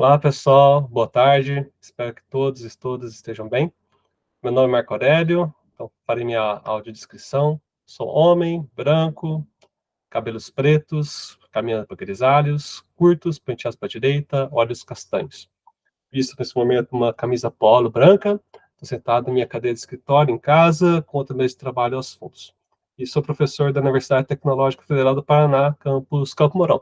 Olá, pessoal. Boa tarde. Espero que todos e todas estejam bem. Meu nome é Marco Aurélio, então farei minha audiodescrição. Sou homem, branco, cabelos pretos, caminhando para grisalhos, curtos, penteados para a direita, olhos castanhos. Visto nesse momento uma camisa polo branca, estou sentado em minha cadeira de escritório em casa, com outro meio de trabalho aos fundos. E sou professor da Universidade Tecnológica Federal do Paraná, campus Campo Mourão.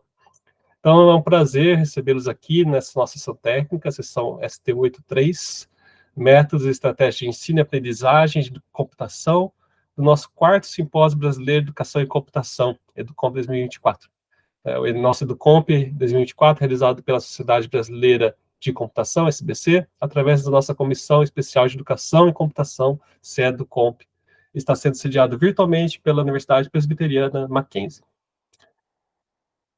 Então, é um prazer recebê-los aqui nessa nossa sessão técnica, sessão ST83, Métodos e Estratégias de Ensino e Aprendizagem de Computação, do nosso quarto Simpósio Brasileiro de Educação e Computação, EduComp 2024. O nosso EduComp 2024, realizado pela Sociedade Brasileira de Computação, SBC, através da nossa Comissão Especial de Educação e Computação, CEDUComp, está sendo sediado virtualmente pela Universidade Presbiteriana Mackenzie.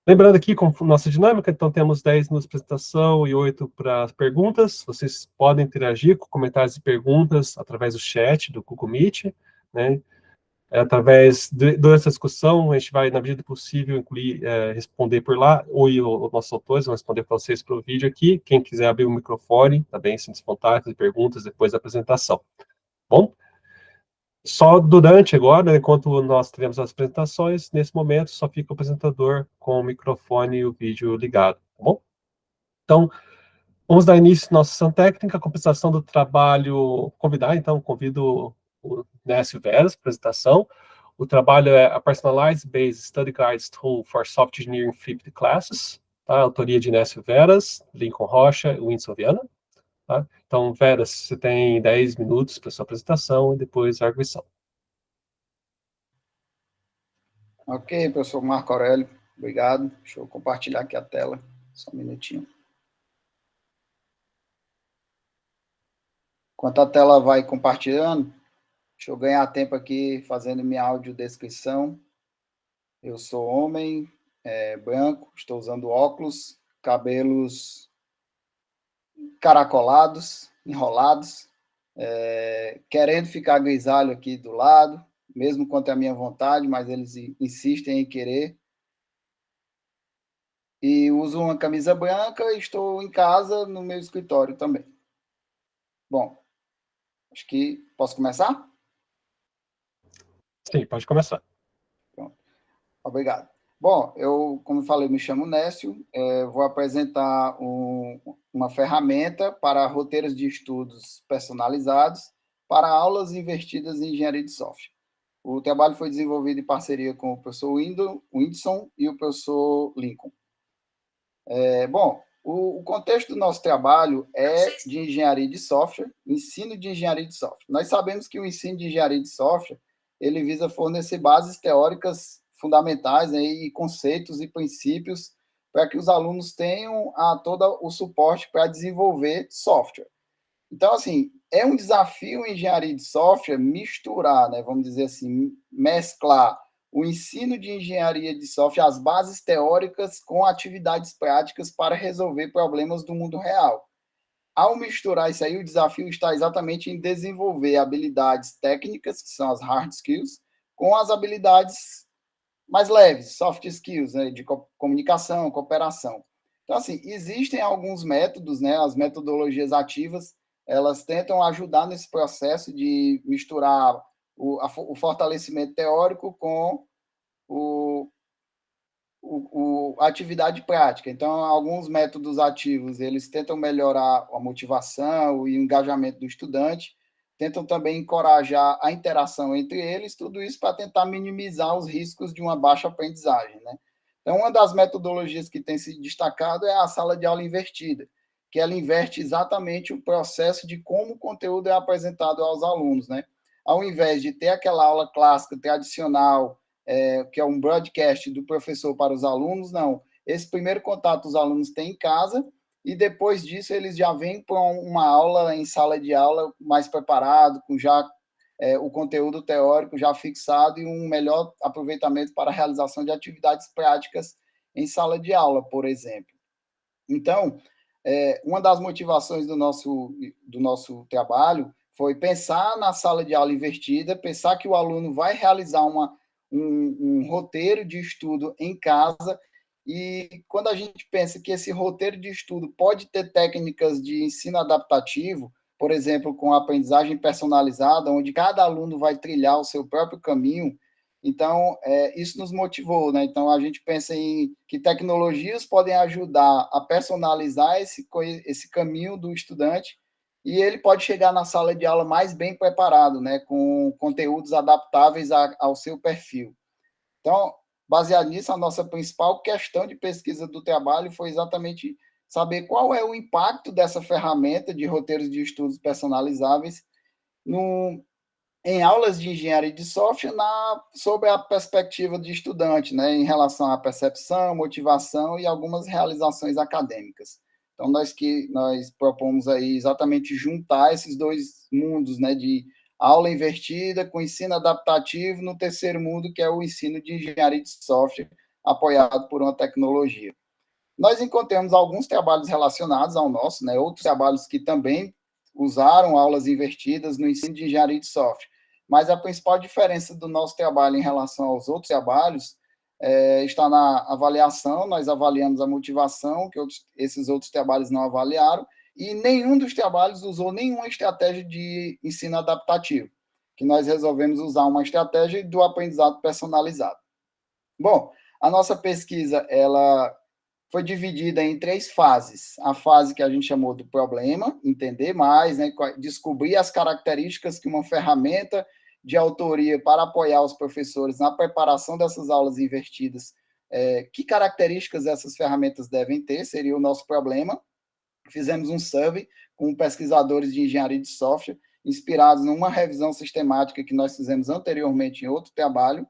Lembrando aqui, com nossa dinâmica, então temos 10 minutos de apresentação e 8 para perguntas. Vocês podem interagir com comentários e perguntas através do chat do Google Meet, né? Durante a discussão, a gente vai, na medida do possível, incluir, responder por lá, ou os nossos autores vão responder para vocês pelo vídeo aqui. Quem quiser abrir o microfone, também se despontar com perguntas depois da apresentação. Bom? Só durante agora, enquanto nós teremos as apresentações, nesse momento só fica o apresentador com o microfone e o vídeo ligado, tá bom? Então, vamos dar início à nossa sessão técnica, a compensação do trabalho, convido o Nécio Veras, apresentação. O trabalho é a Personalized Based Study Guides Tool for Software Engineering Flipped Classes, tá? Autoria de Nécio Veras, Lincoln Rocha e Whindersson Viana. Tá? Então, Veras, você tem 10 minutos para sua apresentação e depois a arguição. Ok, professor Marco Aurélio, obrigado. Deixa eu compartilhar aqui a tela, só um minutinho. Enquanto a tela vai compartilhando, deixa eu ganhar tempo aqui fazendo minha audiodescrição. Eu sou homem, branco, estou usando óculos, cabelos caracolados, enrolados, querendo ficar grisalho aqui do lado, mesmo contra a minha vontade, mas eles insistem em querer. E uso uma camisa branca e estou em casa, no meu escritório também. Bom, acho que posso começar? Sim, pode começar. Pronto. Obrigado. Bom, eu, como eu falei, me chamo Nécio, vou apresentar uma ferramenta para roteiros de estudos personalizados para aulas investidas em engenharia de software. O trabalho foi desenvolvido em parceria com o professor Whindersson e o professor Lincoln. Bom, o contexto do nosso trabalho é de engenharia de software, ensino de engenharia de software. Nós sabemos que o ensino de engenharia de software, ele visa fornecer bases teóricas fundamentais, né, e conceitos e princípios para que os alunos tenham todo o suporte para desenvolver software. Então, assim, é um desafio em engenharia de software misturar, né, vamos dizer assim, mesclar o ensino de engenharia de software, as bases teóricas com atividades práticas para resolver problemas do mundo real. Ao misturar isso aí, o desafio está exatamente em desenvolver habilidades técnicas, que são as hard skills, com as habilidades mais leves, soft skills, né, de comunicação, cooperação. Então, assim, existem alguns métodos, né, as metodologias ativas, elas tentam ajudar nesse processo de misturar o fortalecimento teórico com a atividade prática. Então, alguns métodos ativos, eles tentam melhorar a motivação e o engajamento do estudante, tentam também encorajar a interação entre eles, tudo isso para tentar minimizar os riscos de uma baixa aprendizagem, né? Então, uma das metodologias que tem se destacado é a sala de aula invertida, que ela inverte exatamente o processo de como o conteúdo é apresentado aos alunos, né? Ao invés de ter aquela aula clássica, tradicional, que é um broadcast do professor para os alunos, não. Esse primeiro contato os alunos têm em casa e depois disso eles já vêm para uma aula em sala de aula mais preparado, com já o conteúdo teórico já fixado e um melhor aproveitamento para a realização de atividades práticas em sala de aula, por exemplo. Então, uma das motivações do nosso trabalho foi pensar na sala de aula invertida, pensar que o aluno vai realizar um roteiro de estudo em casa E quando a gente pensa que esse roteiro de estudo pode ter técnicas de ensino adaptativo, por exemplo, com aprendizagem personalizada, onde cada aluno vai trilhar o seu próprio caminho, então isso nos motivou, né? Então a gente pensa em que tecnologias podem ajudar a personalizar esse caminho do estudante e ele pode chegar na sala de aula mais bem preparado, né? Com conteúdos adaptáveis ao seu perfil. Então, baseado nisso, a nossa principal questão de pesquisa do trabalho foi exatamente saber qual é o impacto dessa ferramenta de roteiros de estudos personalizáveis no, em aulas de engenharia de software sobre a perspectiva de estudante, né, em relação à percepção, motivação e algumas realizações acadêmicas. Então, nós propomos aí exatamente juntar esses dois mundos, né, de aula invertida com ensino adaptativo no terceiro mundo, que é o ensino de engenharia de software, apoiado por uma tecnologia. Nós encontramos alguns trabalhos relacionados ao nosso, né, outros trabalhos que também usaram aulas invertidas no ensino de engenharia de software. Mas a principal diferença do nosso trabalho em relação aos outros trabalhos está na avaliação. Nós avaliamos a motivação, que esses outros trabalhos não avaliaram, e nenhum dos trabalhos usou nenhuma estratégia de ensino adaptativo, que nós resolvemos usar uma estratégia do aprendizado personalizado. Bom, a nossa pesquisa, ela foi dividida em três fases. A fase que a gente chamou do problema, entender mais, né, descobrir as características que uma ferramenta de autoria para apoiar os professores na preparação dessas aulas invertidas, que características essas ferramentas devem ter, seria o nosso problema. Fizemos um survey com pesquisadores de engenharia de software, inspirados numa revisão sistemática que nós fizemos anteriormente em outro trabalho.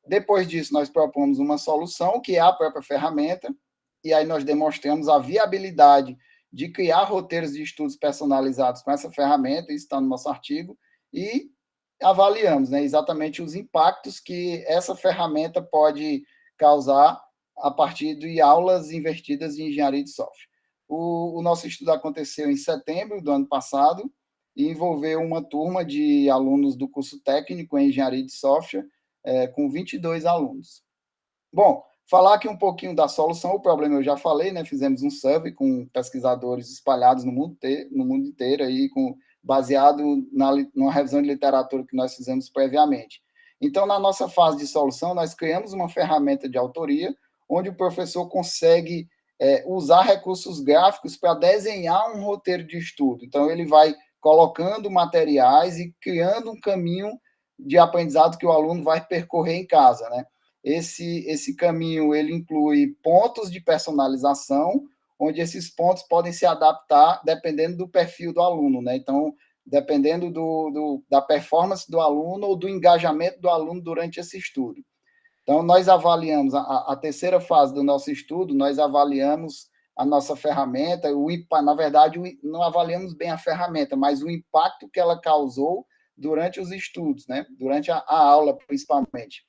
Depois disso, nós propomos uma solução, que é a própria ferramenta, e aí nós demonstramos a viabilidade de criar roteiros de estudos personalizados com essa ferramenta, isso está no nosso artigo, e avaliamos, né, exatamente os impactos que essa ferramenta pode causar a partir de aulas invertidas de engenharia de software. O nosso estudo aconteceu em setembro do ano passado e envolveu uma turma de alunos do curso técnico em engenharia de software, com 22 alunos. Bom, falar aqui um pouquinho da solução, o problema eu já falei, né? Fizemos um survey com pesquisadores espalhados no mundo inteiro, aí, baseado numa revisão de literatura que nós fizemos previamente. Então, na nossa fase de solução, nós criamos uma ferramenta de autoria, onde o professor consegue usar recursos gráficos para desenhar um roteiro de estudo. Então, ele vai colocando materiais e criando um caminho de aprendizado que o aluno vai percorrer em casa, né? Esse caminho, ele inclui pontos de personalização, onde esses pontos podem se adaptar dependendo do perfil do aluno, né? Então, dependendo da performance do aluno ou do engajamento do aluno durante esse estudo. Então, nós avaliamos a terceira fase do nosso estudo, nós avaliamos a nossa ferramenta, na verdade, não avaliamos bem a ferramenta, mas o impacto que ela causou durante os estudos, né? Durante a aula, principalmente.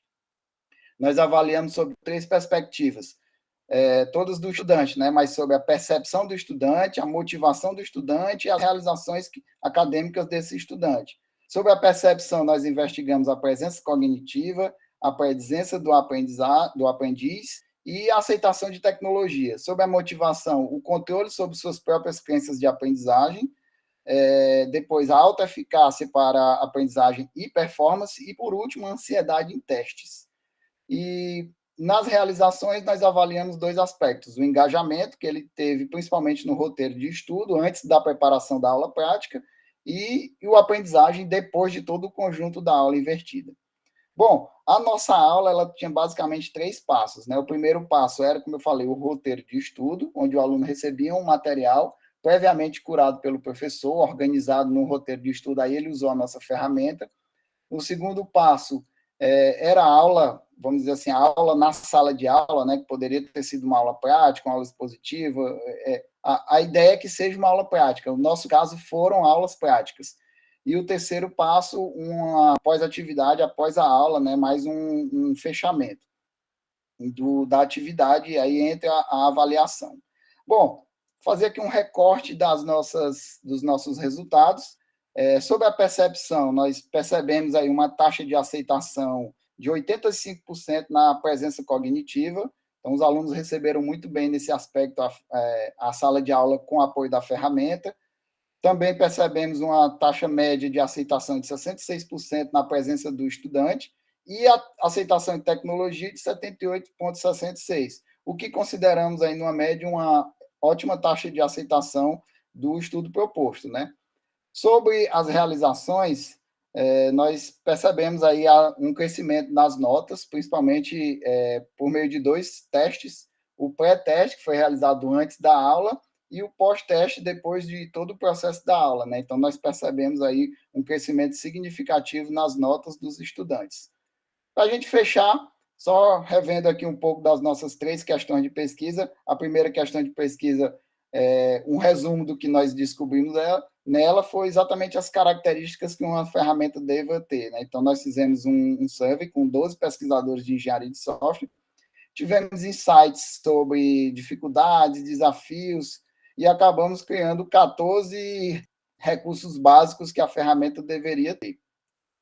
Nós avaliamos sobre três perspectivas, todas do estudante, né? Mas sobre a percepção do estudante, a motivação do estudante e as realizações acadêmicas desse estudante. Sobre a percepção, nós investigamos a presença cognitiva, a presença do aprendiz e a aceitação de tecnologia. Sobre a motivação, o controle sobre suas próprias crenças de aprendizagem, depois a alta eficácia para aprendizagem e performance, e por último, a ansiedade em testes. E nas realizações nós avaliamos dois aspectos, o engajamento que ele teve principalmente no roteiro de estudo, antes da preparação da aula prática, e o aprendizagem depois de todo o conjunto da aula invertida. Bom, a nossa aula ela tinha basicamente três passos, né? O primeiro passo era, como eu falei, o roteiro de estudo, onde o aluno recebia um material previamente curado pelo professor, organizado no roteiro de estudo, aí ele usou a nossa ferramenta. O segundo passo era a aula, vamos dizer assim, a aula na sala de aula, né? Que poderia ter sido uma aula prática, uma aula expositiva. A ideia é que seja uma aula prática. No nosso caso, foram aulas práticas. E o terceiro passo, uma pós-atividade, após a aula, né, mais um fechamento da atividade, e aí entra a avaliação. Bom, fazer aqui um recorte dos nossos resultados. Sobre a percepção, nós percebemos aí uma taxa de aceitação de 85% na presença cognitiva, Então, os alunos receberam muito bem nesse aspecto a sala de aula com apoio da ferramenta. Também percebemos uma taxa média de aceitação de 66% na presença do estudante e a aceitação em tecnologia de 78,66%, o que consideramos aí, numa média, uma ótima taxa de aceitação do estudo proposto, né? Sobre as realizações, nós percebemos aí um crescimento nas notas, principalmente por meio de 2 testes, o pré-teste, que foi realizado antes da aula, e o pós-teste depois de todo o processo da aula, né? Então, nós percebemos aí um crescimento significativo nas notas dos estudantes. Para a gente fechar, só revendo aqui um pouco das nossas 3 questões de pesquisa. A primeira questão de pesquisa, um resumo do que nós descobrimos nela foi exatamente as características que uma ferramenta deva ter, né? Então, nós fizemos um survey com 12 pesquisadores de engenharia de software, tivemos insights sobre dificuldades, desafios, e acabamos criando 14 recursos básicos que a ferramenta deveria ter.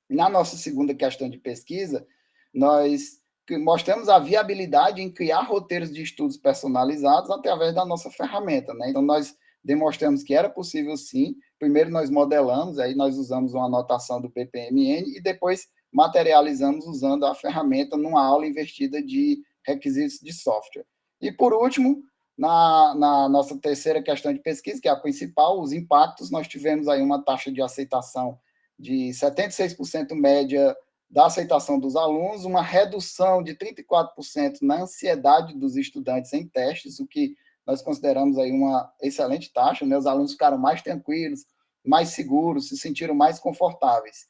Na nossa segunda questão de pesquisa, nós mostramos a viabilidade em criar roteiros de estudos personalizados através da nossa ferramenta, né? Então, nós demonstramos que era possível, sim. Primeiro, nós modelamos, aí nós usamos uma anotação do PPMN e depois materializamos usando a ferramenta numa aula investida de requisitos de software. E, por último, na nossa terceira questão de pesquisa, que é a principal, os impactos, nós tivemos aí uma taxa de aceitação de 76% média da aceitação dos alunos, uma redução de 34% na ansiedade dos estudantes em testes, o que nós consideramos aí uma excelente taxa, né? Os alunos ficaram mais tranquilos, mais seguros, se sentiram mais confortáveis.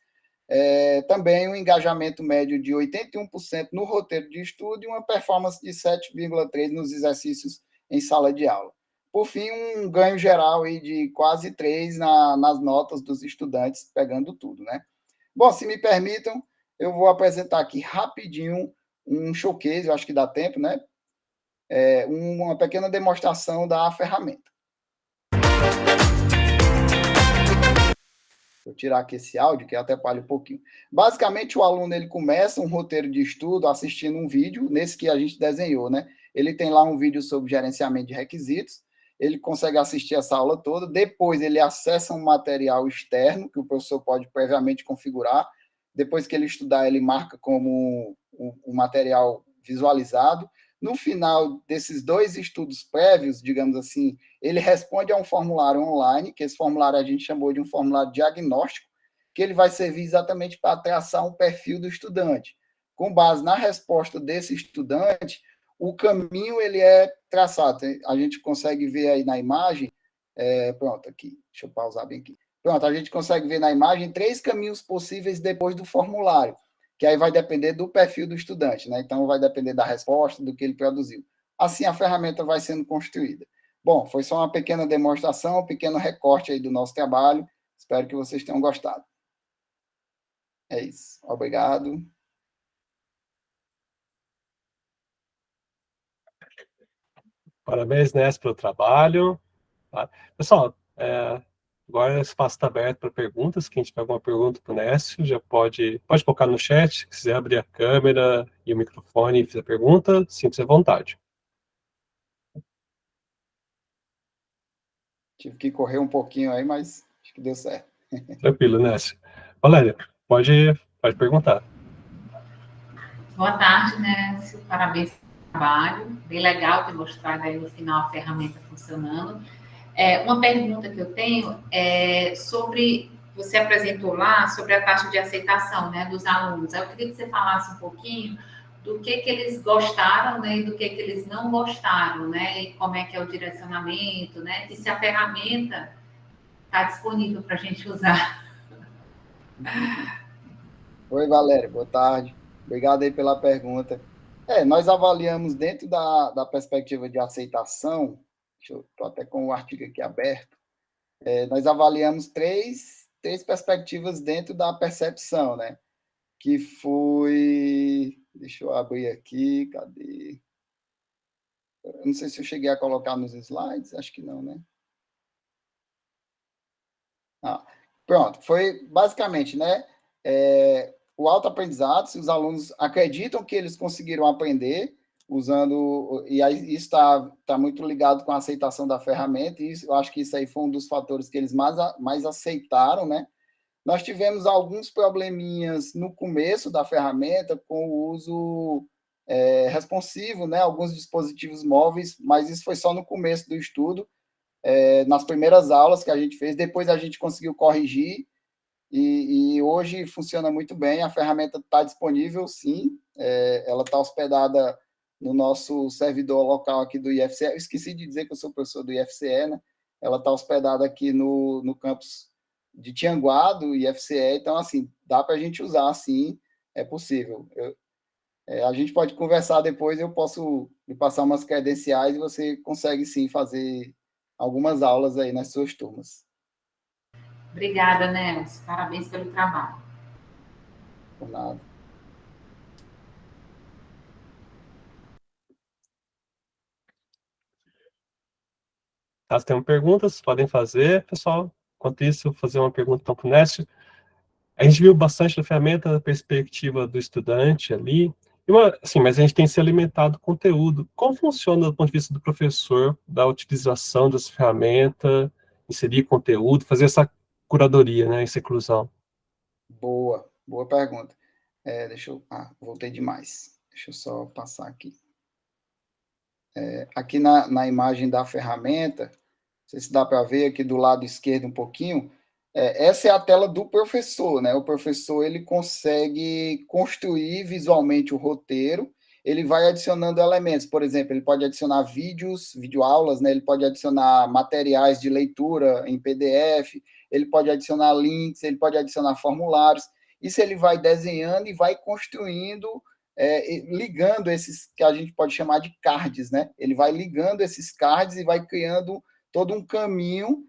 Também um engajamento médio de 81% no roteiro de estudo e uma performance de 7,3% nos exercícios em sala de aula. Por fim, um ganho geral aí de quase 3 nas notas dos estudantes, pegando tudo, né? Bom, se me permitam, eu vou apresentar aqui rapidinho um showcase, eu acho que dá tempo, né? Uma pequena demonstração da ferramenta. Vou tirar aqui esse áudio, que atrapalha um pouquinho. Basicamente, o aluno ele começa um roteiro de estudo assistindo um vídeo, nesse que a gente desenhou, né? Ele tem lá um vídeo sobre gerenciamento de requisitos, ele consegue assistir essa aula toda, depois ele acessa um material externo, que o professor pode previamente configurar, depois que ele estudar, ele marca como um material visualizado. No final desses 2 estudos prévios, digamos assim, ele responde a um formulário online, que esse formulário a gente chamou de um formulário diagnóstico, que ele vai servir exatamente para traçar um perfil do estudante. Com base na resposta desse estudante, o caminho ele é traçado. A gente consegue ver aí na imagem, pronto, aqui, deixa eu pausar bem aqui. Pronto, a gente consegue ver na imagem 3 caminhos possíveis depois do formulário, que aí vai depender do perfil do estudante, né? Então, vai depender da resposta, do que ele produziu. Assim, a ferramenta vai sendo construída. Bom, foi só uma pequena demonstração, um pequeno recorte aí do nosso trabalho. Espero que vocês tenham gostado. É isso. Obrigado. Parabéns, Ness, pelo trabalho. Tá? Pessoal, agora o espaço está aberto para perguntas. Quem tiver alguma pergunta para o Nécio, já pode colocar no chat. Se quiser abrir a câmera e o microfone e fazer pergunta, sinta-se à vontade. Tive que correr um pouquinho aí, mas acho que deu certo. Tranquilo, Nécio. Valéria, pode perguntar. Boa tarde, Nécio. Parabéns pelo trabalho. Bem legal ter mostrado aí no final a ferramenta funcionando. Uma pergunta que eu tenho é sobre, você apresentou lá sobre a taxa de aceitação, né, dos alunos. Eu queria que você falasse um pouquinho do que eles gostaram, né, e do que eles não gostaram, né, e como é que é o direcionamento, né, e se a ferramenta está disponível para a gente usar. Oi, Valéria, boa tarde. Obrigado aí pela pergunta. Nós avaliamos dentro da perspectiva de aceitação, estou até com o artigo aqui aberto, nós avaliamos três perspectivas dentro da percepção, né? Que foi... Deixa eu abrir aqui, cadê? Eu não sei se eu cheguei a colocar nos slides, acho que não, né? Pronto, foi basicamente, né? O autoaprendizado, se os alunos acreditam que eles conseguiram aprender, usando, e aí isso está muito ligado com a aceitação da ferramenta, e eu acho que isso aí foi um dos fatores que eles mais aceitaram, né? Nós tivemos alguns probleminhas no começo da ferramenta com o uso responsivo, né? Alguns dispositivos móveis, mas isso foi só no começo do estudo, nas primeiras aulas que a gente fez, depois a gente conseguiu corrigir, e hoje funciona muito bem, a ferramenta está disponível, sim, ela está hospedada no nosso servidor local aqui do IFCE, eu esqueci de dizer que eu sou professor do IFCE, né? Ela está hospedada aqui no campus de Tianguá, do IFCE, então, assim, dá para a gente usar, sim, é possível. A gente pode conversar depois, eu posso lhe passar umas credenciais e você consegue, sim, fazer algumas aulas aí nas suas turmas. Obrigada, Nelson. Parabéns pelo trabalho. Por nada. Caso tenham perguntas, podem fazer, pessoal. Enquanto isso, eu vou fazer uma pergunta então, para o Nécio. A gente viu bastante da ferramenta da perspectiva do estudante ali, assim, mas a gente tem se alimentado do conteúdo. Como funciona do ponto de vista do professor, da utilização dessa ferramenta, inserir conteúdo, fazer essa curadoria, né, essa inclusão? Boa pergunta. Voltei demais. Deixa eu só passar aqui. Aqui na imagem da ferramenta, não sei se dá para ver aqui do lado esquerdo um pouquinho, essa é a tela do professor, né? O professor ele consegue construir visualmente o roteiro, ele vai adicionando elementos, por exemplo, ele pode adicionar videoaulas, né? Ele pode adicionar materiais de leitura em PDF, ele pode adicionar links, ele pode adicionar formulários. Isso ele vai desenhando e vai construindo, ligando esses que a gente pode chamar de cards, né? Ele vai ligando esses cards e vai criando todo um caminho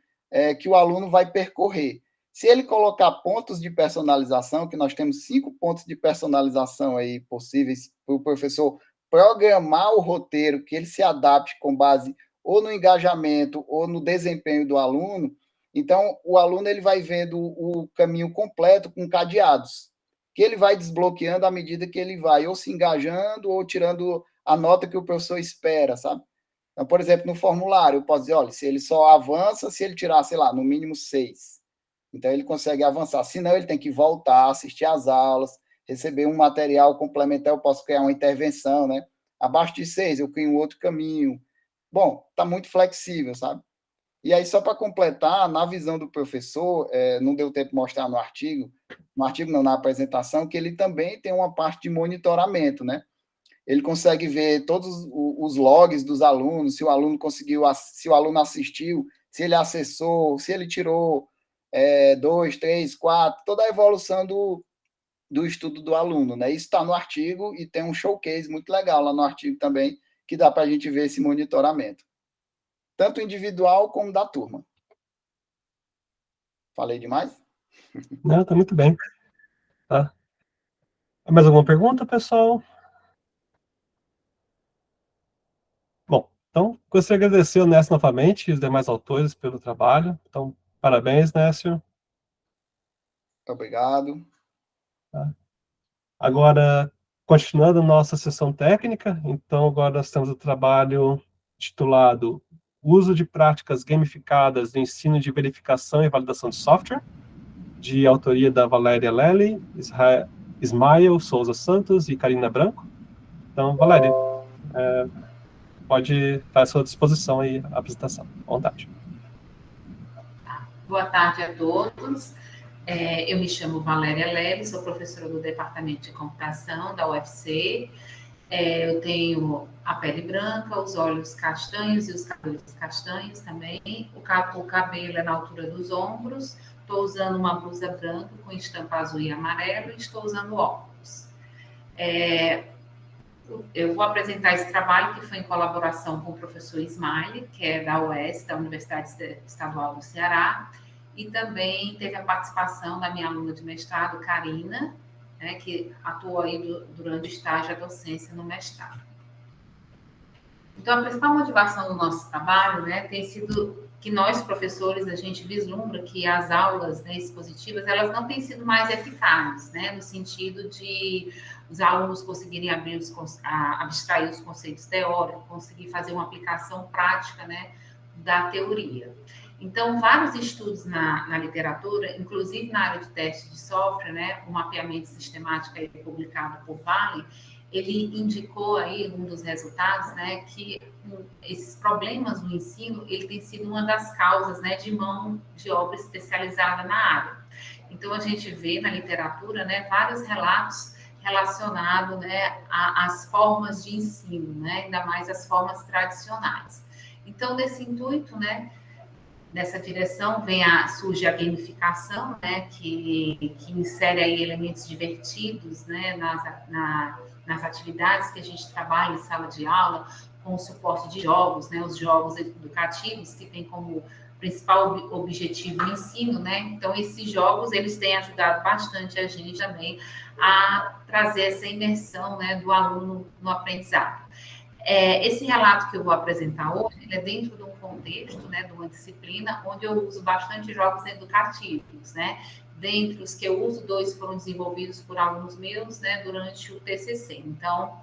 que o aluno vai percorrer. Se ele colocar pontos de personalização, que nós temos 5 pontos de personalização aí possíveis para o professor programar o roteiro, que ele se adapte com base ou no engajamento ou no desempenho do aluno, então o aluno ele vai vendo o caminho completo com cadeados, que ele vai desbloqueando à medida que ele vai ou se engajando ou tirando a nota que o professor espera, sabe? Então, por exemplo, no formulário, eu posso dizer, olha, se ele só avança se ele tirar, sei lá, no mínimo 6. Então, ele consegue avançar. Senão, ele tem que voltar, assistir às aulas, receber um material complementar, eu posso criar uma intervenção, né? Abaixo de 6, eu crio um outro caminho. Bom, está muito flexível, sabe? E aí, só para completar, na visão do professor, não deu tempo de mostrar no artigo não, na apresentação, que ele também tem uma parte de monitoramento, né? Ele consegue ver todos os logs dos alunos, se o aluno conseguiu, se o aluno assistiu, se ele acessou, se ele tirou 2, 3, 4, toda a evolução do estudo do aluno, né? Isso está no artigo e tem um showcase muito legal lá no artigo também, que dá para a gente ver esse monitoramento, tanto individual como da turma. Falei demais? Não, tá muito bem. Tá. Mais alguma pergunta, pessoal? Bom, então, gostaria de agradecer ao Nécio novamente e os demais autores pelo trabalho. Então, parabéns, Nécio. Obrigado. Tá. Agora, continuando a nossa sessão técnica, então agora nós temos o trabalho titulado Uso de práticas gamificadas no ensino de verificação e validação de software, de autoria da Valéria Lely, Ismael Souza Santos e Karina Branco. Então, Valéria, pode estar à sua disposição aí a apresentação. À vontade. Boa tarde a todos. Eu me chamo Valéria Lely, sou professora do Departamento de Computação da UFC. Eu tenho a pele branca, os olhos castanhos e os cabelos castanhos também. O cabelo é na altura dos ombros. Estou usando uma blusa branca com estampa azul e amarelo e estou usando óculos. Eu vou apresentar esse trabalho que foi em colaboração com o professor Ismael, que é da UES, da Universidade Estadual do Ceará, e também teve a participação da minha aluna de mestrado, Karina, né, que atuou aí durante o estágio da docência no mestrado. Então, a principal motivação do nosso trabalho, né, tem sido que nós, professores, a gente vislumbra que as aulas, né, expositivas, elas não têm sido mais eficazes, né, no sentido de os alunos conseguirem abstrair os conceitos teóricos, conseguir fazer uma aplicação prática, né, da teoria. Então, vários estudos na literatura, inclusive na área de teste de software, né, o mapeamento sistemático aí publicado por Vale, ele indicou aí, um dos resultados, né, que esses problemas no ensino, ele tem sido uma das causas, né, de mão de obra especializada na área. Então, a gente vê na literatura, né, vários relatos relacionados, né, às formas de ensino, né, ainda mais as formas tradicionais. Então, nesse intuito, né, nessa direção surge a gamificação, né, que insere aí elementos divertidos, né, nas atividades que a gente trabalha em sala de aula, com o suporte de jogos, né, os jogos educativos, que tem como principal objetivo o ensino, né, então esses jogos, eles têm ajudado bastante a gente também a trazer essa imersão, né, do aluno no aprendizado. Esse relato que eu vou apresentar hoje, ele é dentro de um contexto, né, de uma disciplina, onde eu uso bastante jogos educativos, né? Dentre os que eu uso, 2 foram desenvolvidos por alunos meus, né, durante o TCC. Então,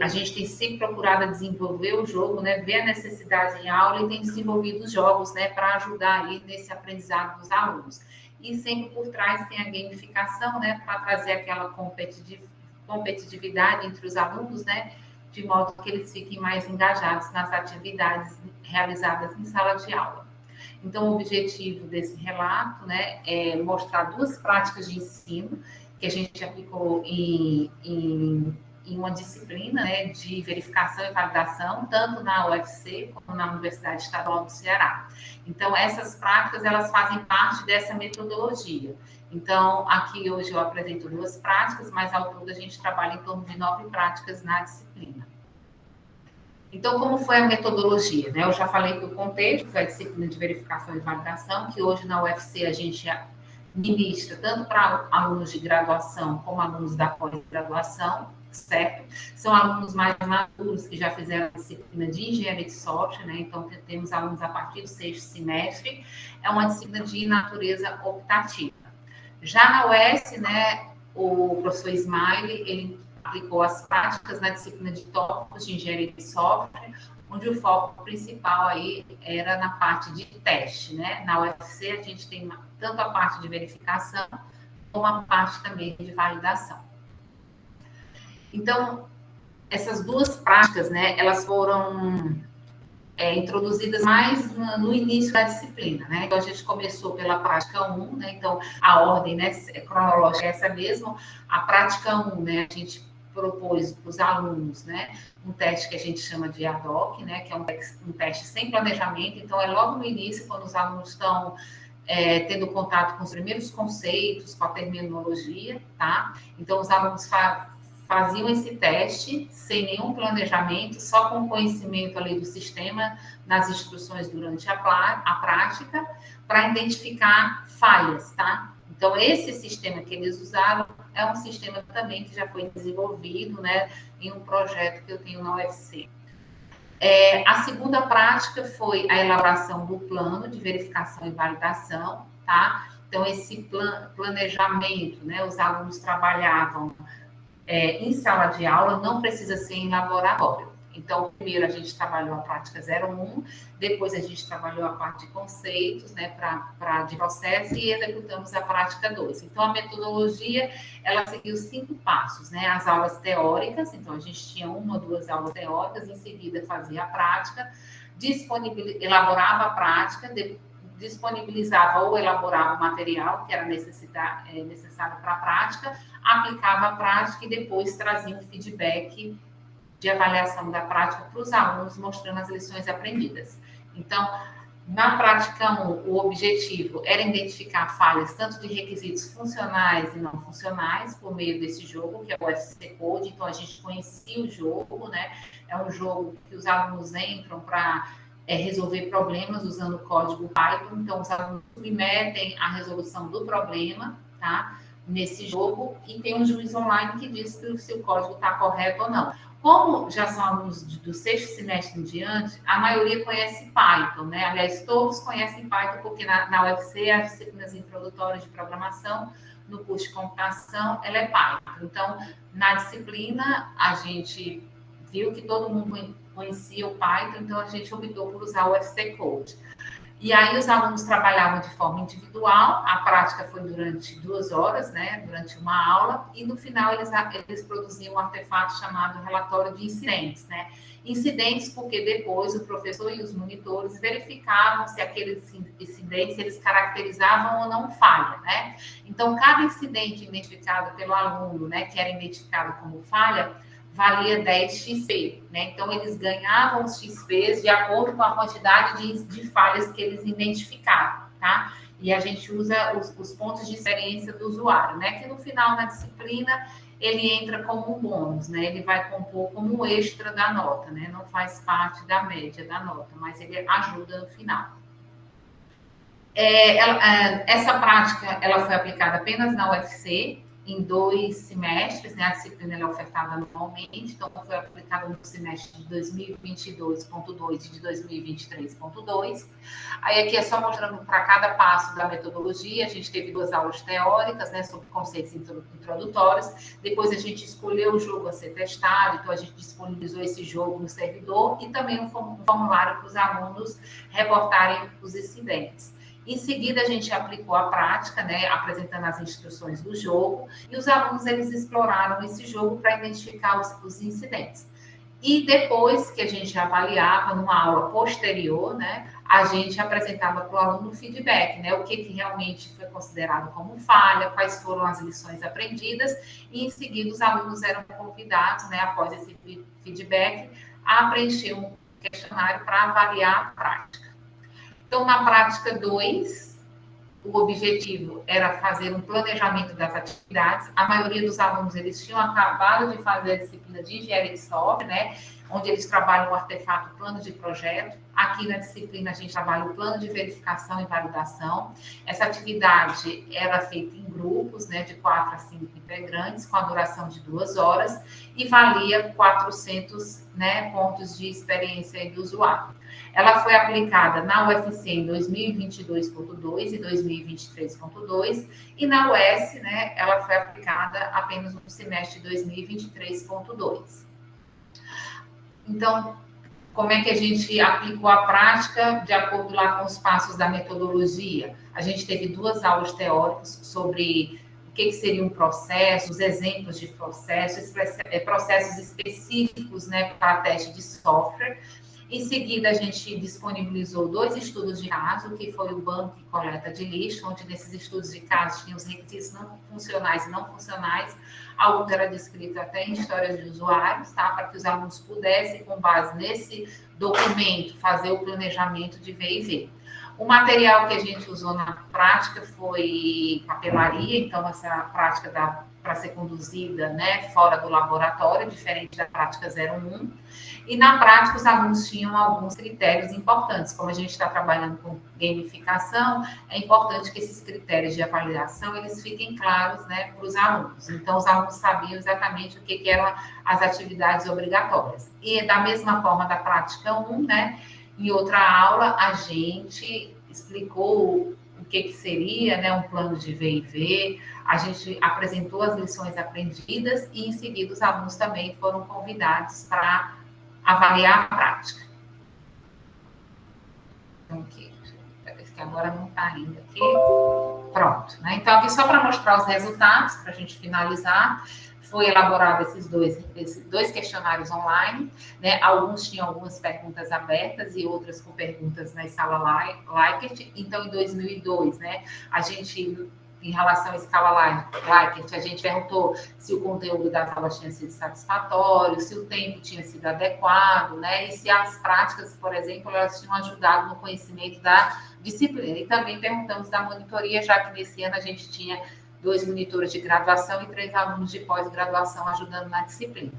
a gente tem sempre procurado desenvolver o jogo, né, ver a necessidade em aula e tem desenvolvido os jogos, né, para ajudar aí nesse aprendizado dos alunos. E sempre por trás tem a gamificação, né, para trazer aquela competitividade entre os alunos, né, de modo que eles fiquem mais engajados nas atividades realizadas em sala de aula. Então, o objetivo desse relato, né, é mostrar 2 práticas de ensino que a gente aplicou em uma disciplina, né, de verificação e validação, tanto na UFC como na Universidade Estadual do Ceará. Então, essas práticas, elas fazem parte dessa metodologia. Então, aqui hoje eu apresento 2 práticas, mas ao todo a gente trabalha em torno de 9 práticas na disciplina. Então, como foi a metodologia, né? Eu já falei que o contexto foi a disciplina de verificação e validação, que hoje na UFC a gente ministra tanto para alunos de graduação como alunos da pós-graduação, certo? São alunos mais maduros que já fizeram a disciplina de engenharia de software, né? Então, temos alunos a partir do 6º semestre. É uma disciplina de natureza optativa. Já na UES, né, o professor Smiley, ele aplicou as práticas na disciplina de tópicos de engenharia de software, onde o foco principal aí era na parte de teste, né? Na UFC a gente tem tanto a parte de verificação como a parte também de validação. Então, essas 2 práticas, né, elas foram introduzidas mais no início da disciplina, né? Então, a gente começou pela prática 1, né? Então, a ordem, né, cronológica é essa mesma. A prática 1, né, a gente propôs para os alunos, né, um teste que a gente chama de ad hoc, né, que é um teste sem planejamento. Então, é logo no início, quando os alunos estão tendo contato com os primeiros conceitos, com a terminologia, tá? Então, os alunos faziam esse teste sem nenhum planejamento, só com conhecimento ali do sistema, nas instruções durante a prática, para identificar falhas, tá? Então, esse sistema que eles usaram é um sistema também que já foi desenvolvido, né, em um projeto que eu tenho na UFC. A segunda prática foi a elaboração do plano de verificação e validação, tá? Então, esse planejamento, né, os alunos trabalhavam em sala de aula, não precisa ser em laboratório. Então, primeiro a gente trabalhou a prática 01, depois a gente trabalhou a parte de conceitos, né, de processo, e executamos a prática 2. Então, a metodologia, ela seguiu 5 passos, né? As aulas teóricas, então a gente tinha 1 ou 2 aulas teóricas, em seguida fazia a prática, elaborava a prática, disponibilizava ou elaborava o material que era necessário para a prática, aplicava a prática e depois trazia um feedback de avaliação da prática para os alunos, mostrando as lições aprendidas. Então, na prática 1, o objetivo era identificar falhas tanto de requisitos funcionais e não funcionais por meio desse jogo, que é o UFC Code. Então, a gente conhecia o jogo, né? É um jogo que os alunos entram para resolver problemas usando o código Python. Então, os alunos submetem a resolução do problema, tá? Nesse jogo, e tem um juiz online que diz se o código está correto ou não. Como já são alunos do 6º semestre em diante, a maioria conhece Python, né? Aliás, todos conhecem Python, porque na UFC, as disciplinas introdutórias de programação, no curso de computação, ela é Python. Então, na disciplina, a gente viu que todo mundo conhecia o Python, então a gente optou por usar o UFC Code. E aí os alunos trabalhavam de forma individual, a prática foi durante 2 horas, né, durante uma aula, e no final eles produziam um artefato chamado relatório de incidentes, né? Incidentes porque depois o professor e os monitores verificavam se aqueles incidentes eles caracterizavam ou não falha, né? Então, cada incidente identificado pelo aluno, né, que era identificado como falha, valia 10 XP, né? Então, eles ganhavam os XPs de acordo com a quantidade de falhas que eles identificaram, tá? E a gente usa os pontos de experiência do usuário, né? Que no final da disciplina, ele entra como um bônus, né? Ele vai compor como um extra da nota, né? Não faz parte da média da nota, mas ele ajuda no final. Essa prática, ela foi aplicada apenas na UFC, em 2 semestres, né? A disciplina é ofertada anualmente, então foi aplicada no semestre de 2022.2 e de 2023.2. Aí aqui é só mostrando para cada passo da metodologia, a gente teve 2 aulas teóricas, né, sobre conceitos introdutórios, depois a gente escolheu o jogo a ser testado, então a gente disponibilizou esse jogo no servidor e também um formulário para os alunos reportarem os incidentes. Em seguida, a gente aplicou a prática, né, apresentando as instruções do jogo, e os alunos eles exploraram esse jogo para identificar os incidentes. E depois que a gente avaliava, numa aula posterior, né, a gente apresentava para o aluno o feedback, né, o que realmente foi considerado como falha, quais foram as lições aprendidas, e em seguida os alunos eram convidados, né, após esse feedback, a preencher um questionário para avaliar a prática. Então, na prática 2, o objetivo era fazer um planejamento das atividades. A maioria dos alunos, eles tinham acabado de fazer a disciplina de engenharia de software, né? Onde eles trabalham o artefato plano de projeto. Aqui na disciplina, a gente trabalha o plano de verificação e validação. Essa atividade era feita em grupos, né? De 4 a 5 integrantes, com a duração de 2 horas, e valia 400, né, pontos de experiência do usuário. Ela foi aplicada na UFC em 2022.2 e 2023.2, e na UES, né, ela foi aplicada apenas no semestre de 2023.2. Então, como é que a gente aplicou a prática de acordo lá com os passos da metodologia? A gente teve 2 aulas teóricas sobre o que seria um processo, os exemplos de processos específicos, né, para teste de software. Em seguida, a gente disponibilizou 2 estudos de caso, que foi o banco e coleta de lixo, onde nesses estudos de caso tinha os requisitos não funcionais e não funcionais. Algo era descrito até em histórias de usuários, tá? Para que os alunos pudessem, com base nesse documento, fazer o planejamento de V&V. O material que a gente usou na prática foi papelaria, então essa prática para ser conduzida, né, fora do laboratório, diferente da prática 01. E na prática, os alunos tinham alguns critérios importantes. Como a gente está trabalhando com gamificação, é importante que esses critérios de avaliação eles fiquem claros, né, para os alunos. Então, os alunos sabiam exatamente o que eram as atividades obrigatórias. E da mesma forma da prática 1, né, em outra aula, a gente explicou o que seria, né, um plano de V&V, a gente apresentou as lições aprendidas e, em seguida, os alunos também foram convidados para avaliar a prática. Então, aqui, que agora não está ainda aqui. Pronto, né? Então, aqui só para mostrar os resultados, para a gente finalizar, foi elaborado esses dois questionários online, né? Alguns tinham algumas perguntas abertas e outras com perguntas na escala Likert. Então, em 2002, né, a gente, em relação à escala Likert, a gente perguntou se o conteúdo das aulas tinha sido satisfatório, se o tempo tinha sido adequado, né? E se as práticas, por exemplo, elas tinham ajudado no conhecimento da disciplina. E também perguntamos da monitoria, já que nesse ano a gente tinha 2 monitores de graduação e 3 alunos de pós-graduação ajudando na disciplina.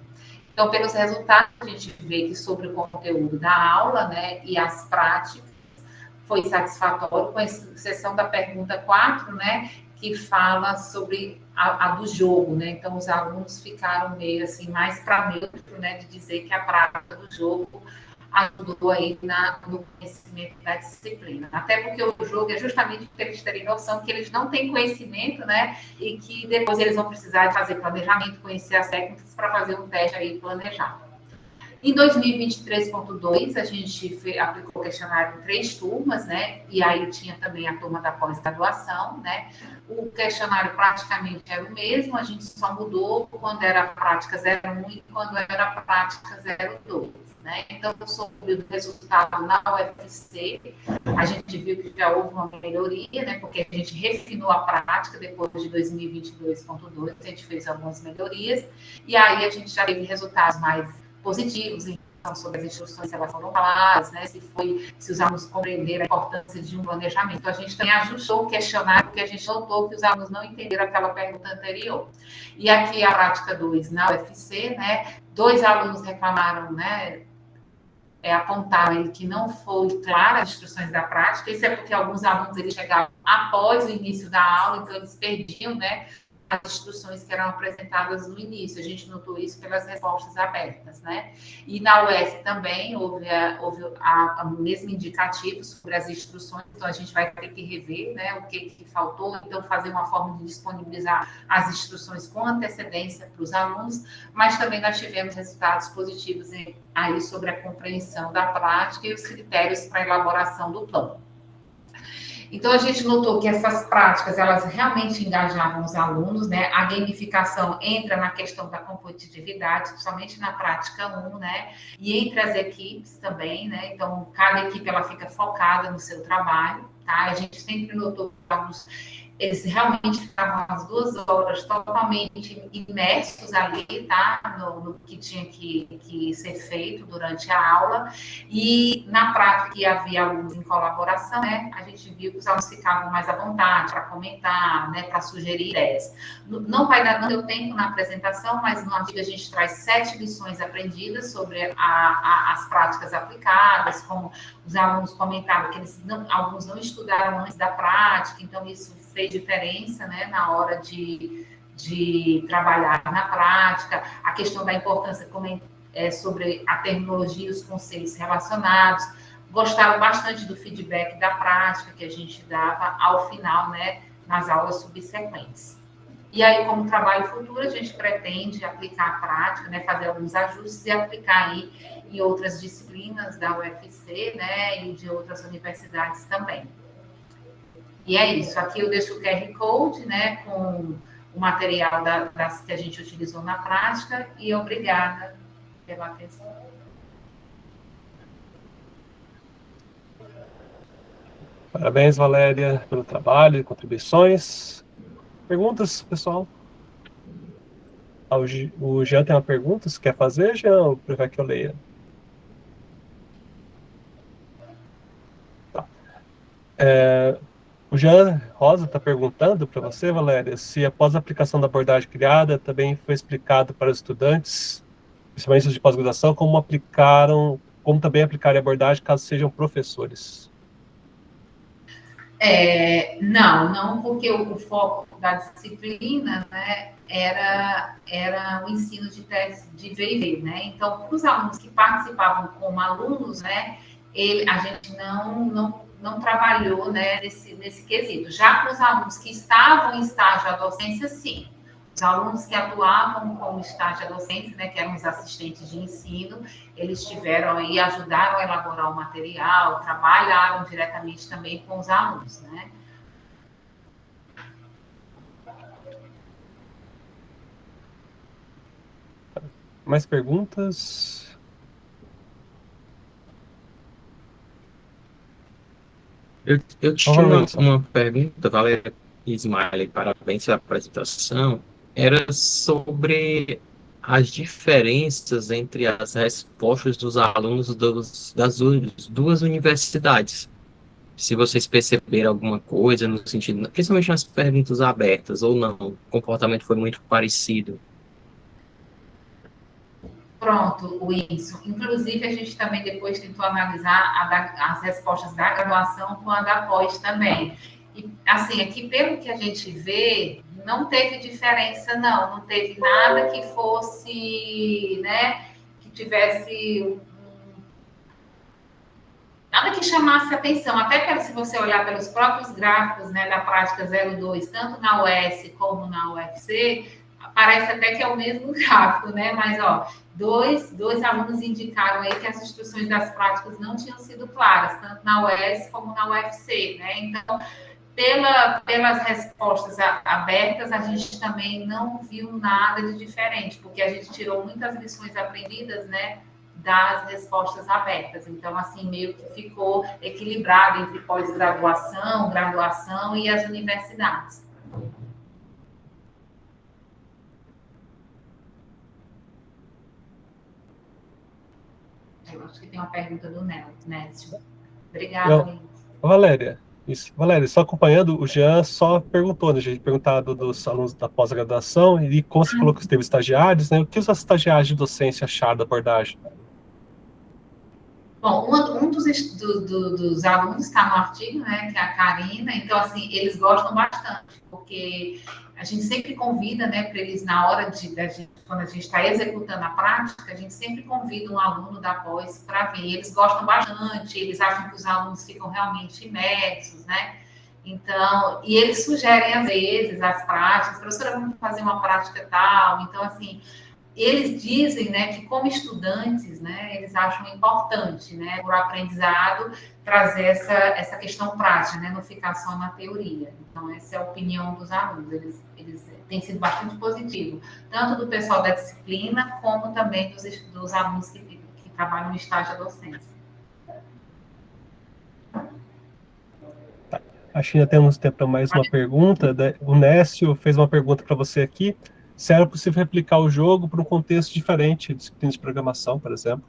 Então, pelos resultados, a gente vê que sobre o conteúdo da aula, né, e as práticas, foi satisfatório, com exceção da pergunta 4, né, que fala sobre a do jogo, né? Então, os alunos ficaram meio assim, mais para neutro, né, de dizer que a prática do jogo ajudou aí no conhecimento da disciplina. Até porque o jogo é justamente para eles terem noção que eles não têm conhecimento, né? E que depois eles vão precisar fazer planejamento, conhecer as técnicas para fazer um teste aí planejado. Em 2023.2, a gente aplicou o questionário em 3 turmas, né? E aí tinha também a turma da pós-graduação, né? O questionário praticamente era o mesmo, a gente só mudou quando era prática 01 e quando era prática 02, né? Então, sobre o resultado na UFC, a gente viu que já houve uma melhoria, né? Porque a gente refinou a prática depois de 2022.2, a gente fez algumas melhorias, e aí a gente já teve resultados mais positivos em relação sobre as instruções, se elas foram claras, né? Se os alunos compreenderam a importância de um planejamento. Então, a gente também ajustou o questionário, porque a gente notou que os alunos não entenderam aquela pergunta anterior. E aqui a prática 2 na UFC, né? 2 alunos reclamaram, né? Apontaram que não foi clara as instruções da prática. Isso é porque alguns alunos eles chegavam após o início da aula, então eles perdiam, né? As instruções que eram apresentadas no início. A gente notou isso pelas respostas abertas, né? E na UF também houve a mesmo indicativo sobre as instruções, então a gente vai ter que rever, né, o que faltou, então fazer uma forma de disponibilizar as instruções com antecedência para os alunos, mas também nós tivemos resultados positivos aí sobre a compreensão da prática e os critérios para a elaboração do plano. Então, a gente notou que essas práticas, elas realmente engajavam os alunos, né? A gamificação entra na questão da competitividade, principalmente na prática 1, né? E entre as equipes também, né? Então, cada equipe, ela fica focada no seu trabalho, tá? A gente sempre notou que os alunos, eles realmente ficavam as 2 horas totalmente imersos ali, tá? No que tinha que ser feito durante a aula. E na prática, que havia alunos em colaboração, né? A gente viu que os alunos ficavam mais à vontade para comentar, né? Para sugerir ideias. Não deu tempo na apresentação, mas no artigo a gente traz 7 lições aprendidas sobre as práticas aplicadas, como os alunos comentavam que alguns não estudaram antes da prática, então isso fez diferença, né, na hora de trabalhar na prática, a questão da importância sobre a terminologia e os conceitos relacionados, gostaram bastante do feedback da prática que a gente dava ao final, né, nas aulas subsequentes. E aí, como trabalho futuro, a gente pretende aplicar a prática, né, fazer alguns ajustes e aplicar aí em outras disciplinas da UFC, né, e de outras universidades também. E é isso. Aqui eu deixo o QR Code, né, com o material das que a gente utilizou na prática, e obrigada pela atenção. Parabéns, Valéria, pelo trabalho e contribuições. Perguntas, pessoal? O Jean tem uma pergunta, você quer fazer, Jean, ou prefere que eu leia? Tá. O Jean Rosa está perguntando para você, Valéria, se após a aplicação da abordagem criada, também foi explicado para os estudantes, principalmente os de pós-graduação, como também aplicarem a abordagem caso sejam professores. Não, porque o foco da disciplina, né, era o ensino de ver e ver, né? Então, para os alunos que participavam como alunos, né, a gente não trabalhou, né, nesse quesito. Já para os alunos que estavam em estágio da docência, sim. Os alunos que atuavam como estágio docente, né, que eram os assistentes de ensino, eles tiveram aí, ajudaram a elaborar o material, trabalharam diretamente também com os alunos, né? Mais perguntas? Eu tinha uma pergunta, Valéria Ismael, parabéns pela apresentação. Era sobre as diferenças entre as respostas dos alunos das 2 universidades. Se vocês perceberam alguma coisa no sentido, principalmente nas perguntas abertas, ou não, o comportamento foi muito parecido. Pronto, Wilson. Inclusive, a gente também depois tentou analisar as respostas da graduação com a da pós também. E, assim, aqui, pelo que a gente vê, não teve diferença, não teve nada que fosse, né, que tivesse nada que chamasse atenção, até se você olhar pelos próprios gráficos, né, da prática 02, tanto na UES como na UFC, parece até que é o mesmo gráfico, né? Mas, ó, dois alunos indicaram aí que as instruções das práticas não tinham sido claras, tanto na UES como na UFC, né? Então, pelas respostas abertas, a gente também não viu nada de diferente, porque a gente tirou muitas lições aprendidas, né, das respostas abertas. Então, assim, meio que ficou equilibrado entre pós-graduação, graduação e as universidades. Eu acho que tem uma pergunta do Nécio. Obrigada, Valéria. Isso. Valéria, só acompanhando, o Jean só perguntou, né? A gente perguntado dos alunos da pós-graduação, e como você falou que teve estagiários, né? O que os estagiários de docência acharam da abordagem? Bom, um dos alunos está no artigo, né, que é a Karina, então, assim, eles gostam bastante, porque a gente sempre convida, né, para eles, na hora quando a gente está executando a prática, a gente sempre convida um aluno da pós para vir. Eles gostam bastante, eles acham que os alunos ficam realmente imersos, né? Então, e eles sugerem, às vezes, as práticas, professora, vamos fazer uma prática tal. Então, assim, eles dizem, né, que como estudantes, né, eles acham importante, né, para o aprendizado, trazer essa questão prática, né, não ficar só na teoria. Então, essa é a opinião dos alunos. Eles têm sido bastante positivo, tanto do pessoal da disciplina, como também dos alunos que trabalham no estágio da docência. Acho que ainda temos tempo para mais uma pergunta. O Nécio fez uma pergunta para você aqui. Se era possível replicar o jogo para um contexto diferente, disciplina de programação, por exemplo.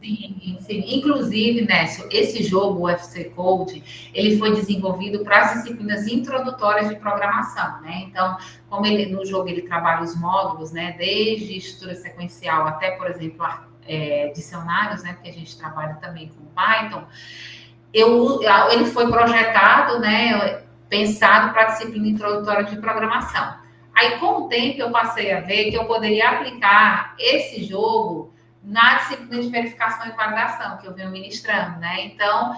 Sim, sim. Inclusive, Nécio, esse jogo, o UFC Code, ele foi desenvolvido para as disciplinas introdutórias de programação, né? Então, como no jogo ele trabalha os módulos, né? Desde estrutura sequencial até, por exemplo, dicionários, né? Porque a gente trabalha também com Python. Ele foi projetado, né? Pensado para a disciplina introdutória de programação. Aí, com o tempo, eu passei a ver que eu poderia aplicar esse jogo na disciplina de verificação e validação que eu venho ministrando, né? Então,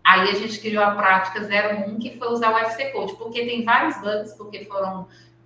aí a gente criou a prática 01, que foi usar o UFC Code, porque tem vários bugs, porque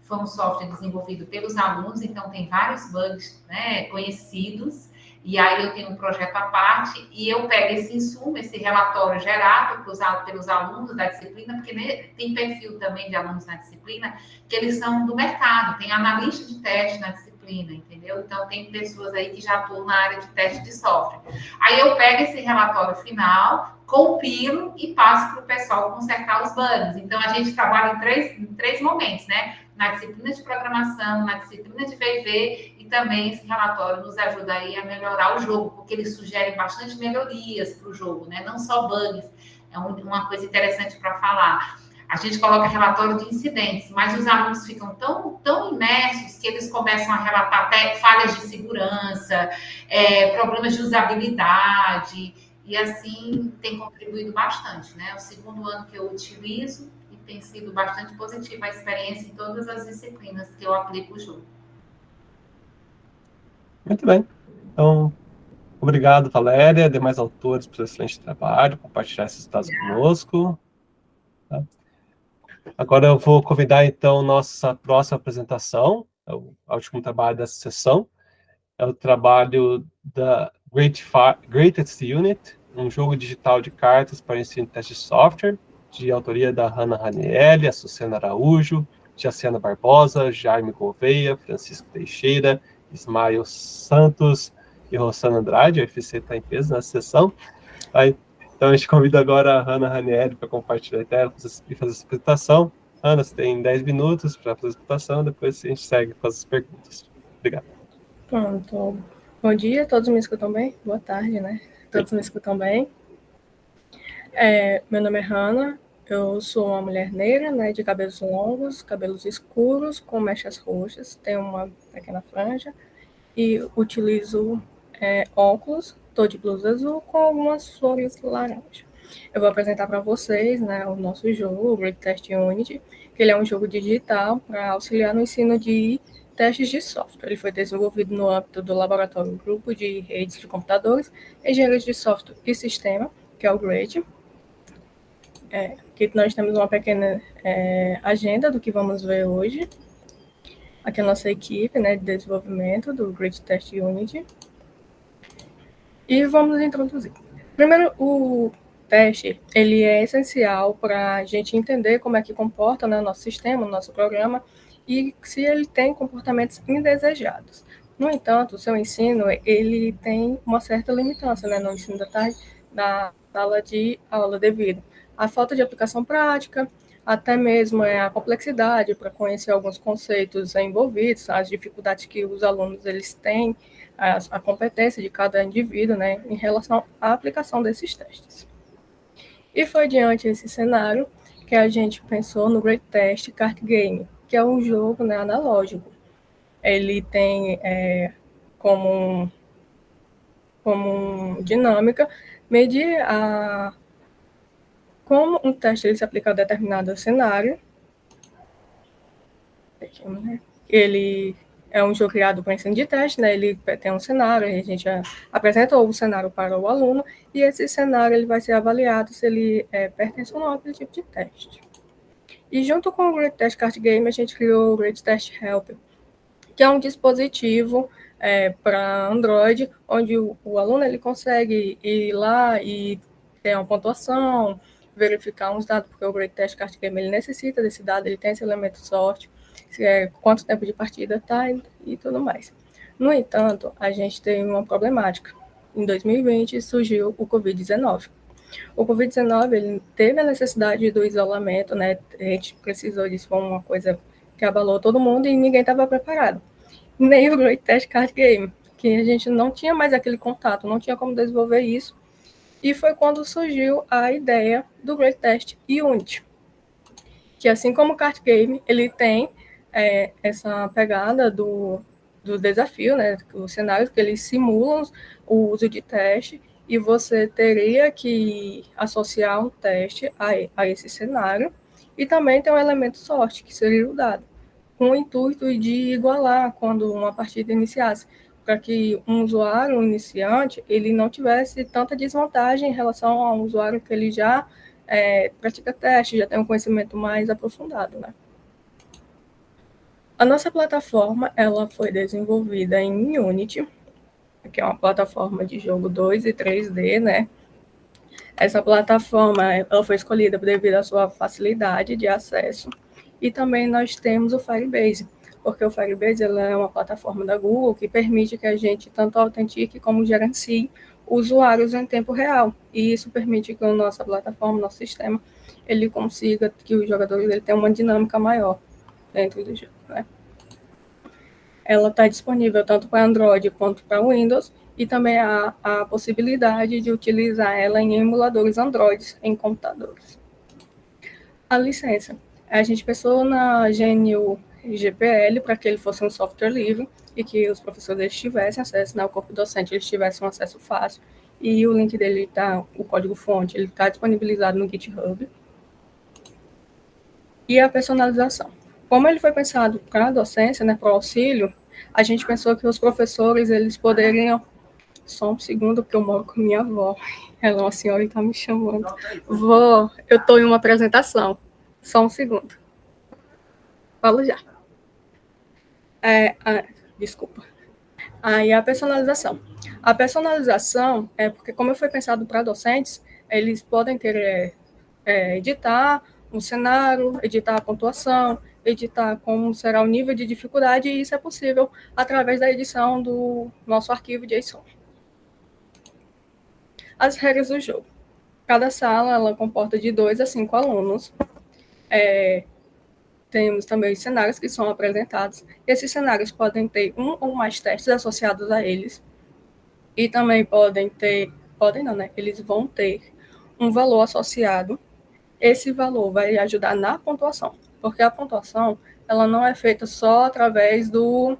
foi um software desenvolvido pelos alunos, então tem vários bugs, né, conhecidos, e aí eu tenho um projeto à parte, e eu pego esse insumo, esse relatório gerado pelos alunos da disciplina, porque tem perfil também de alunos na disciplina, que eles são do mercado, tem analista de teste na disciplina, entendeu? Então, tem pessoas aí que já atuam na área de teste de software. Aí eu pego esse relatório final, compilo e passo para o pessoal consertar os bugs. Então, a gente trabalha em três momentos, né? Na disciplina de programação, na disciplina de V&V, e também esse relatório nos ajuda aí a melhorar o jogo, porque ele sugere bastante melhorias para o jogo, né? Não só bugs. É uma coisa interessante para falar. A gente coloca relatório de incidentes, mas os alunos ficam tão imersos que eles começam a relatar até falhas de segurança, problemas de usabilidade, e assim tem contribuído bastante, né? É o segundo ano que eu utilizo e tem sido bastante positiva a experiência em todas as disciplinas que eu aplico o jogo. Muito bem. Então, obrigado, Valéria, demais autores, pelo excelente trabalho, compartilhar esses dados conosco. Tá? Agora eu vou convidar, então, nossa próxima apresentação, é o último trabalho dessa sessão, é o trabalho da Greatest Unit, um jogo digital de cartas para ensino de teste de software, de autoria da Hannah Ranieri, Açucena Araújo, Jaciana Barbosa, Jaime Gouveia, Francisco Teixeira, Ismael Santos e Rosana Andrade. A UFC está em peso nessa sessão. Então, a gente convida agora a Hannah Ranieri para compartilhar a tela e fazer essa apresentação. Ana, você tem 10 minutos para fazer a apresentação, depois a gente segue com as perguntas. Obrigado. Pronto. Bom dia, todos me escutam bem? Boa tarde, né? Todos me escutam bem? Meu nome é Hannah, eu sou uma mulher negra, né, de cabelos longos, cabelos escuros, com mechas roxas, tenho uma pequena franja e utilizo óculos, estou de blusa azul com algumas flores laranja. Eu vou apresentar para vocês, né, o nosso jogo, o Greatest Unit, que ele é um jogo digital para auxiliar no ensino de testes de software. Ele foi desenvolvido no âmbito do Laboratório Grupo de Redes de Computadores, Engenheiros de Software e Sistema, que é o GRADE. Aqui nós temos uma pequena agenda do que vamos ver hoje. Aqui a nossa equipe, né, de desenvolvimento do Great Test Unit. E vamos introduzir. Primeiro, o teste, ele é essencial para a gente entender como é que comporta, né, o nosso sistema, o nosso programa, e se ele tem comportamentos indesejados. No entanto, o seu ensino, ele tem uma certa limitância, né, no ensino da tarde, na sala de aula devido à falta de aplicação prática, até mesmo a complexidade para conhecer alguns conceitos envolvidos, as dificuldades que os alunos eles têm, a competência de cada indivíduo, né, em relação à aplicação desses testes. E foi diante desse cenário que a gente pensou no Great Test Card Game, que é um jogo, né, analógico. Ele tem como dinâmica medir como um teste ele se aplica a determinado cenário. Ele é um jogo criado para ensino de teste, né? Ele tem um cenário, a gente apresenta o cenário para o aluno, e esse cenário ele vai ser avaliado se ele pertence ou não àquele tipo de teste. E junto com o Great Test Card Game, a gente criou o Great Test Helper, que é um dispositivo para Android, onde o aluno ele consegue ir lá e ter uma pontuação, verificar uns dados, porque o Great Test Card Game ele necessita desse dado, ele tem esse elemento sorte, quanto tempo de partida está e tudo mais. No entanto, a gente tem uma problemática. Em 2020 surgiu o Covid-19. O Covid-19 ele teve a necessidade do isolamento, né? A gente precisou disso, foi uma coisa que abalou todo mundo e ninguém estava preparado. Nem o Great Test Card Game, que a gente não tinha mais aquele contato, não tinha como desenvolver isso. E foi quando surgiu a ideia do Great Test Unit, que assim como o Card Game, ele tem essa pegada do desafio, né? Os cenários que eles simulam o uso de teste, e você teria que associar um teste a esse cenário, e também tem um elemento sorte, que seria o dado, com o intuito de igualar quando uma partida iniciasse, para que um usuário iniciante ele não tivesse tanta desvantagem em relação a um usuário que ele já pratica teste, já tem um conhecimento mais aprofundado, né? A nossa plataforma ela foi desenvolvida em Unity, que é uma plataforma de jogo 2 e 3D, né? Essa plataforma ela foi escolhida devido à sua facilidade de acesso, e também nós temos o Firebase, porque o Firebase ela é uma plataforma da Google que permite que a gente tanto autentique como gerencie usuários em tempo real, e isso permite que a nossa plataforma, nosso sistema, ele consiga que os jogadores ele tenham uma dinâmica maior dentro do jogo, né? Ela está disponível tanto para Android quanto para Windows, e também há a possibilidade de utilizar ela em emuladores Android em computadores. A licença. A gente pensou na GNU GPL para que ele fosse um software livre e que os professores tivessem acesso, né, o corpo docente eles tivessem um acesso fácil, e o link dele está, o código-fonte, ele está disponibilizado no GitHub. E a personalização. Como ele foi pensado para a docência, né, para o auxílio, a gente pensou que os professores eles poderiam... Só um segundo, porque eu moro com minha avó. Ela é uma senhora e está me chamando. Vó, eu estou em uma apresentação. Só um segundo. Falo já. Desculpa. Aí a personalização. A personalização é porque, como foi pensado para docentes, eles podem ter editar um cenário, editar a pontuação, editar como será o nível de dificuldade, e isso é possível através da edição do nosso arquivo JSON. As regras do jogo. Cada sala ela comporta de 2 a 5 alunos. Temos também os cenários que são apresentados. Esses cenários podem ter um ou mais testes associados a eles. E também eles vão ter um valor associado. Esse valor vai ajudar na pontuação, porque a pontuação ela não é feita só através do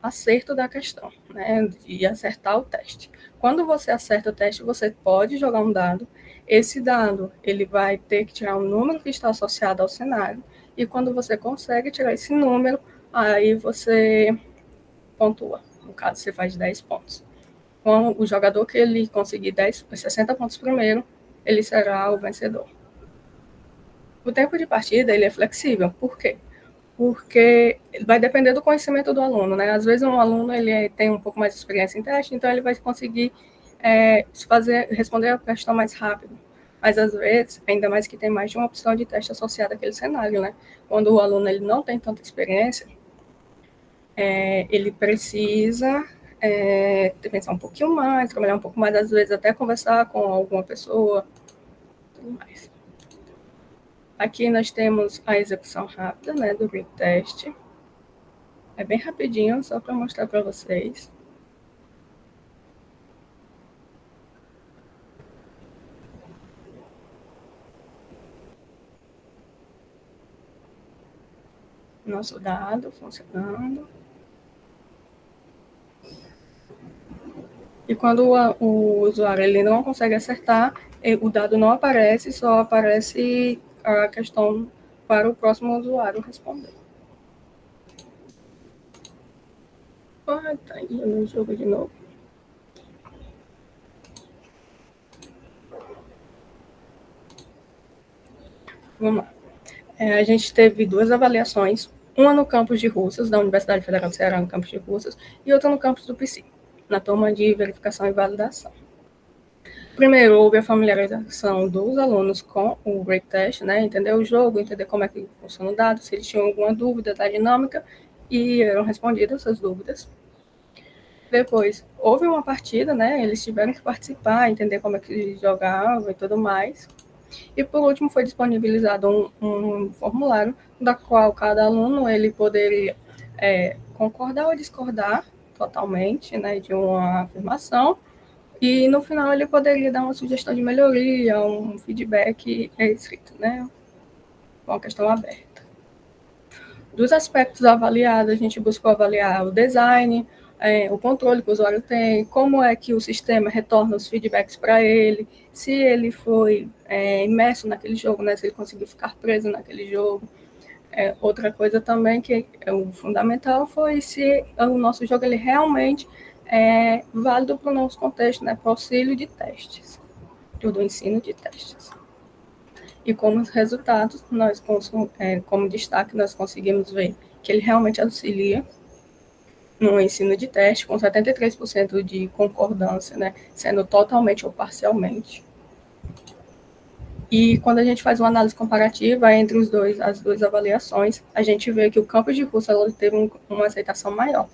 acerto da questão, né, de acertar o teste. Quando você acerta o teste, você pode jogar um dado. Esse dado ele vai ter que tirar um número que está associado ao cenário, e quando você consegue tirar esse número, aí você pontua. No caso, você faz 10 pontos. com o jogador que ele conseguir 60 pontos primeiro, ele será o vencedor. O tempo de partida ele é flexível. Por quê? Porque vai depender do conhecimento do aluno, né? Às vezes um aluno ele tem um pouco mais de experiência em teste, então ele vai conseguir responder a questão mais rápido. Mas às vezes, ainda mais que tem mais de uma opção de teste associada àquele cenário, né? Quando o aluno ele não tem tanta experiência, ele precisa pensar um pouquinho mais, trabalhar um pouco mais, às vezes até conversar com alguma pessoa, tudo mais. Aqui nós temos a execução rápida, né, do grid test. É bem rapidinho, só para mostrar para vocês. Nosso dado funcionando. E quando o usuário ele não consegue acertar, o dado não aparece, só aparece a questão para o próximo usuário responder. Tá indo no jogo de novo. Vamos lá. A gente teve 2 avaliações, uma no campus de Russas, da Universidade Federal do Ceará, no campus de Russas, e outra no campus do PC, na turma de verificação e validação. Primeiro, houve a familiarização dos alunos com o break test, né? Entender o jogo, entender como é que funciona o dado, se eles tinham alguma dúvida da dinâmica, e eram respondidas essas dúvidas. Depois, houve uma partida, né? Eles tiveram que participar, entender como é que eles jogavam e tudo mais. E, por último, foi disponibilizado um formulário da qual cada aluno ele poderia concordar ou discordar totalmente, né, de uma afirmação, e no final ele poderia dar uma sugestão de melhoria, um feedback escrito, né, uma questão aberta. Dos aspectos avaliados, a gente buscou avaliar o design, o controle que o usuário tem, como é que o sistema retorna os feedbacks para ele, se ele foi imerso naquele jogo, né, se ele conseguiu ficar preso naquele jogo. Outra coisa também que é o fundamental foi se o nosso jogo ele realmente é válido para o nosso contexto, né, para o auxílio de testes, do ensino de testes. E como resultados, nós, como destaque, nós conseguimos ver que ele realmente auxilia no ensino de teste, com 73% de concordância, né, sendo totalmente ou parcialmente. E quando a gente faz uma análise comparativa entre as duas avaliações, a gente vê que o campus de Russas teve uma aceitação maior.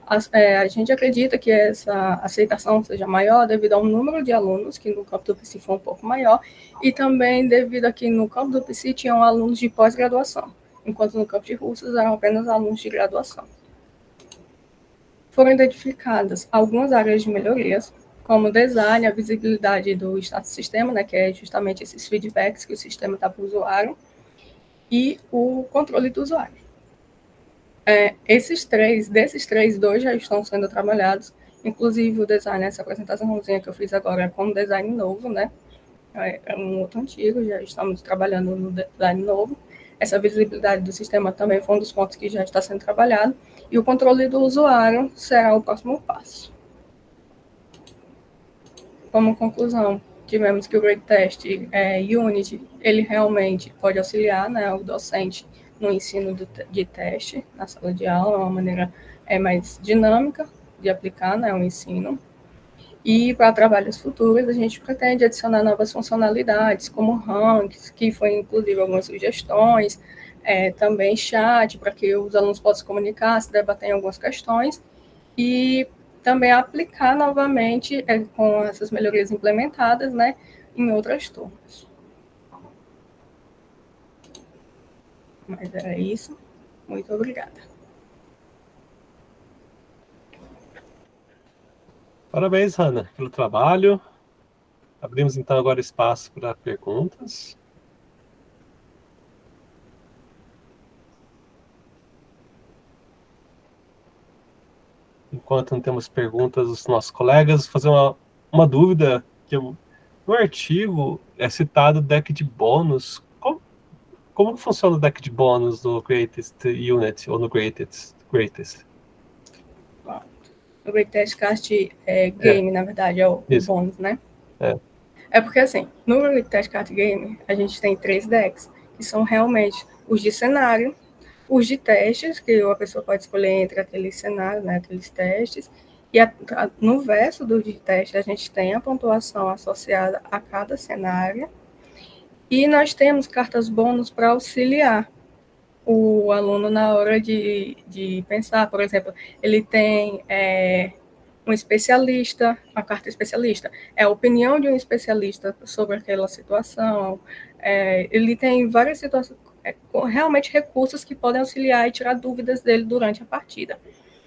A gente acredita que essa aceitação seja maior devido ao número de alunos, que no campo do PC foi um pouco maior, e também devido a que no campo do PC tinham alunos de pós-graduação, enquanto no campo de Russas eram apenas alunos de graduação. Foram identificadas algumas áreas de melhorias, como o design, a visibilidade do status do sistema, né, que é justamente esses feedbacks que o sistema dá para o usuário, e o controle do usuário. Desses três, 2 já estão sendo trabalhados, inclusive o design, essa apresentaçãozinha que eu fiz agora é com um design novo, né, é um outro antigo, já estamos trabalhando no design novo. Essa visibilidade do sistema também foi um dos pontos que já está sendo trabalhado, e o controle do usuário será o próximo passo. Como conclusão, tivemos que o Grade Test Unity, ele realmente pode auxiliar, né, o docente no ensino de teste na sala de aula, uma maneira mais dinâmica de aplicar, né, o ensino. E para trabalhos futuros, a gente pretende adicionar novas funcionalidades, como ranks, que foi inclusive algumas sugestões, também chat, para que os alunos possam se comunicar, se debater algumas questões, e também aplicar novamente com essas melhorias implementadas, né, em outras turmas. Mas era isso. Muito obrigada. Parabéns, Hanna, pelo trabalho. Abrimos, então, agora espaço para perguntas. Enquanto não temos perguntas dos nossos colegas, fazer uma dúvida, que no artigo é citado o deck de bônus. Como funciona o deck de bônus no Greatest Unit ou no Greatest? o Greatest Card Game, na verdade, é o bônus, né? É porque, assim, no Greatest Card Game, a gente tem 3 decks, que são realmente os de cenário, os de testes, que a pessoa pode escolher entre aqueles cenários, né, aqueles testes, e no verso do de teste, a gente tem a pontuação associada a cada cenário, e nós temos cartas bônus para auxiliar o aluno na hora de pensar. Por exemplo, ele tem um especialista, uma carta especialista, é a opinião de um especialista sobre aquela situação, ele tem várias situações, realmente recursos que podem auxiliar e tirar dúvidas dele durante a partida.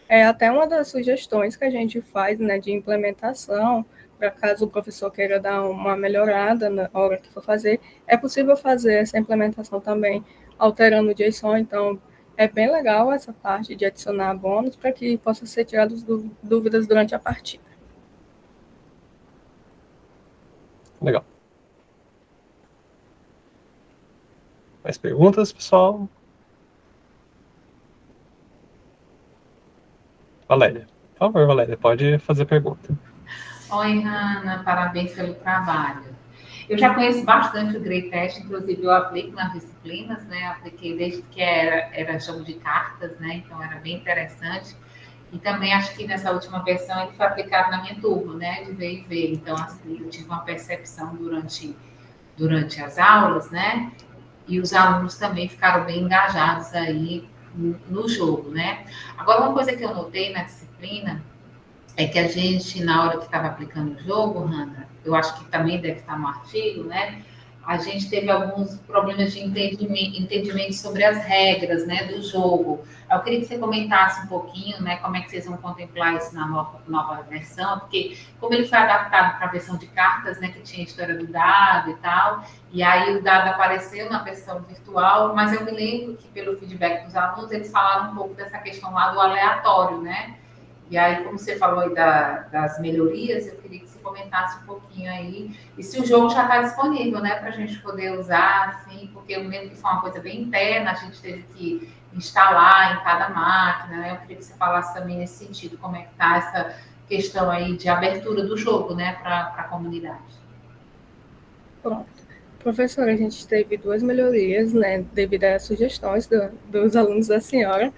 É até uma das sugestões que a gente faz, né, de implementação, para caso o professor queira dar uma melhorada na hora que for fazer, é possível fazer essa implementação também alterando o JSON, então é bem legal essa parte de adicionar bônus para que possa ser tiradas dúvidas durante a partida. Legal. Mais perguntas, pessoal? Valéria. Por favor, Valéria, pode fazer pergunta. Oi, Hanna, parabéns pelo trabalho. Eu já conheço bastante o Greatest, inclusive eu aplico nas disciplinas, né? Apliquei desde que era jogo de cartas, né? Então era bem interessante. E também acho que nessa última versão ele foi aplicado na minha turma, né? De V&V. Então, assim, eu tive uma percepção durante as aulas, né? E os alunos também ficaram bem engajados aí no jogo, né? Agora, uma coisa que eu notei na disciplina é que a gente, na hora que estava aplicando o jogo, Hanna, eu acho que também deve estar no artigo, né? A gente teve alguns problemas de entendimento sobre as regras, né, do jogo. Eu queria que você comentasse um pouquinho, né, como é que vocês vão contemplar isso na nova versão, porque como ele foi adaptado para a versão de cartas, né, que tinha a história do dado e tal, e aí o dado apareceu na versão virtual, mas eu me lembro que pelo feedback dos alunos, eles falaram um pouco dessa questão lá do aleatório, né? E aí, como você falou aí das melhorias, eu queria que você comentasse um pouquinho aí. E se o jogo já está disponível, né, para a gente poder usar, assim, porque eu lembro que foi uma coisa bem interna, a gente teve que instalar em cada máquina, né? Eu queria que você falasse também nesse sentido, como é que está essa questão aí de abertura do jogo, né, para a comunidade. Pronto. Professora, a gente teve 2 melhorias, né, devido às sugestões dos alunos da senhora.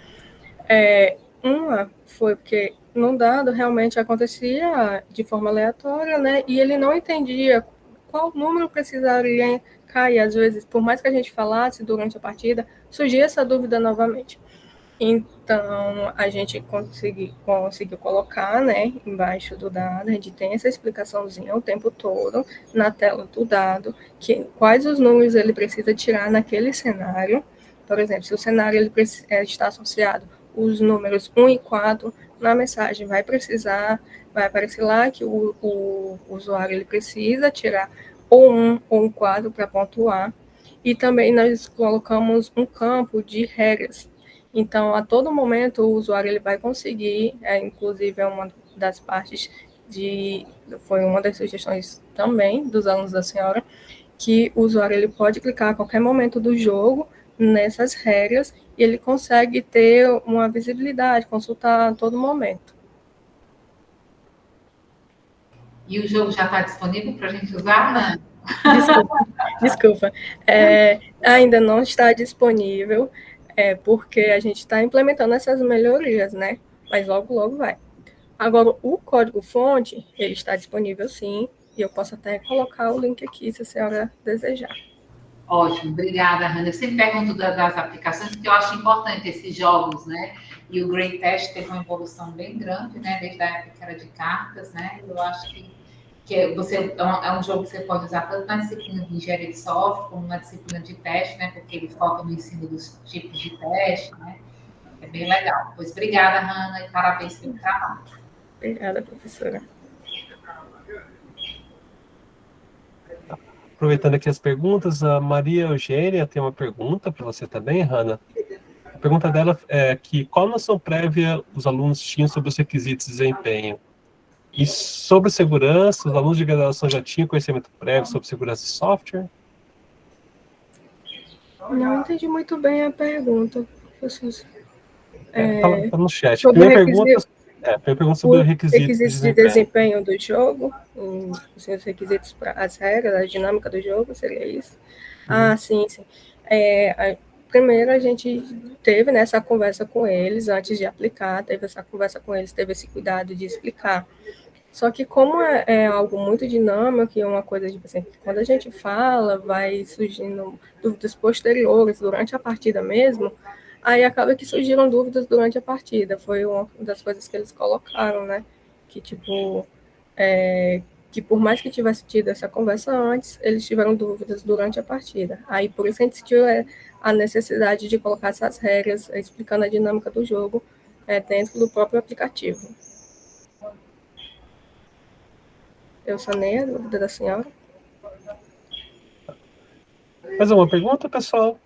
Uma foi porque no dado realmente acontecia de forma aleatória, né? E ele não entendia qual número precisaria cair. Às vezes, por mais que a gente falasse durante a partida, surgia essa dúvida novamente. Então, a gente conseguiu colocar, né, embaixo do dado, a gente tem essa explicaçãozinha o tempo todo na tela do dado, quais os números ele precisa tirar naquele cenário. Por exemplo, se o cenário ele está associado os números 1 e 4, na mensagem vai aparecer lá que o usuário ele precisa tirar ou 1 ou um 4 para pontuar. E também nós colocamos um campo de regras. Então, a todo momento, o usuário ele vai conseguir, inclusive é uma das partes foi uma das sugestões também dos alunos da senhora, que o usuário ele pode clicar a qualquer momento do jogo nessas regras e ele consegue ter uma visibilidade, consultar a todo momento. E o jogo já está disponível para a gente usar, Ana? Desculpa. Ainda não está disponível, porque a gente está implementando essas melhorias, né? Mas logo, logo vai. Agora, o código-fonte, ele está disponível sim, e eu posso até colocar o link aqui, se a senhora desejar. Ótimo, obrigada, Hanna. Eu sempre pergunto das aplicações, porque eu acho importante esses jogos, né? E o Greatest teve uma evolução bem grande, né? Desde a época que era de cartas, né? Eu acho que é um jogo que você pode usar tanto na disciplina de engenharia de software, como na disciplina de teste, né? Porque ele foca no ensino dos tipos de teste, né? É bem legal. Pois obrigada, Hanna, e parabéns pelo trabalho. Obrigada, professora. Aproveitando aqui as perguntas, a Maria Eugênia tem uma pergunta para você também, Hanna. A pergunta dela é que qual noção prévia os alunos tinham sobre os requisitos de desempenho? E sobre segurança, os alunos de graduação já tinham conhecimento prévio sobre segurança de software? Não entendi muito bem a pergunta, professor. Tá no chat. Sobre Primeira pergunta Foi pergunta sobre Os requisitos de requisitos de desempenho. desempenho do jogo, assim, os requisitos para as regras, a dinâmica do jogo, seria isso? Sim, sim. Primeiro a gente teve essa conversa com eles antes de aplicar, teve essa conversa com eles, teve esse cuidado de explicar. Só que como é algo muito dinâmico e é uma coisa, tipo assim, quando a gente fala, vai surgindo dúvidas posteriores durante a partida mesmo, aí acaba que surgiram dúvidas durante a partida. Foi uma das coisas que eles colocaram, né? Que, tipo, que por mais que tivesse tido essa conversa antes, eles tiveram dúvidas durante a partida. Aí, por isso a gente sentiu a necessidade de colocar essas regras, explicando a dinâmica do jogo dentro do próprio aplicativo. Eu sanei a dúvida da senhora. Mais uma pergunta, pessoal?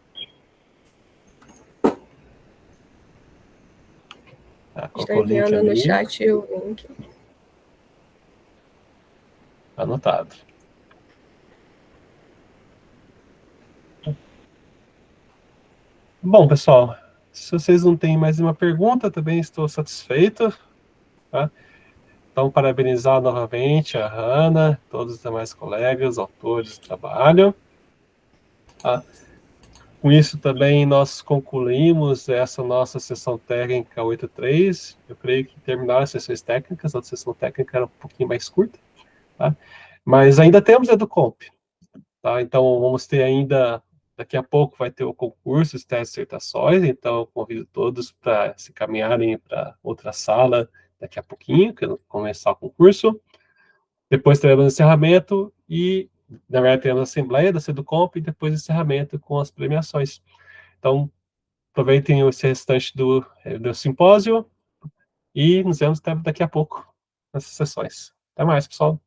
Estou enviando no chat o link. Anotado. Bom, pessoal, se vocês não têm mais nenhuma pergunta, também estou satisfeito. Tá? Então, parabenizar novamente a Hanna, todos os demais colegas, autores do trabalho. Tá? Com isso também nós concluímos essa nossa sessão técnica 8.3. Eu creio que terminaram as sessões técnicas, a outra sessão técnica era um pouquinho mais curta. Tá? Mas ainda temos EduComp. Tá? Então, vamos ter ainda, daqui a pouco vai ter o concurso, os testes e dissertações, então eu convido todos para se caminharem para outra sala daqui a pouquinho, que começar o concurso. Depois teremos o encerramento e, na verdade, teremos a assembleia da Seducomp e depois o encerramento com as premiações. Então, aproveitem esse restante do simpósio e nos vemos até daqui a pouco nessas sessões. Até mais, pessoal.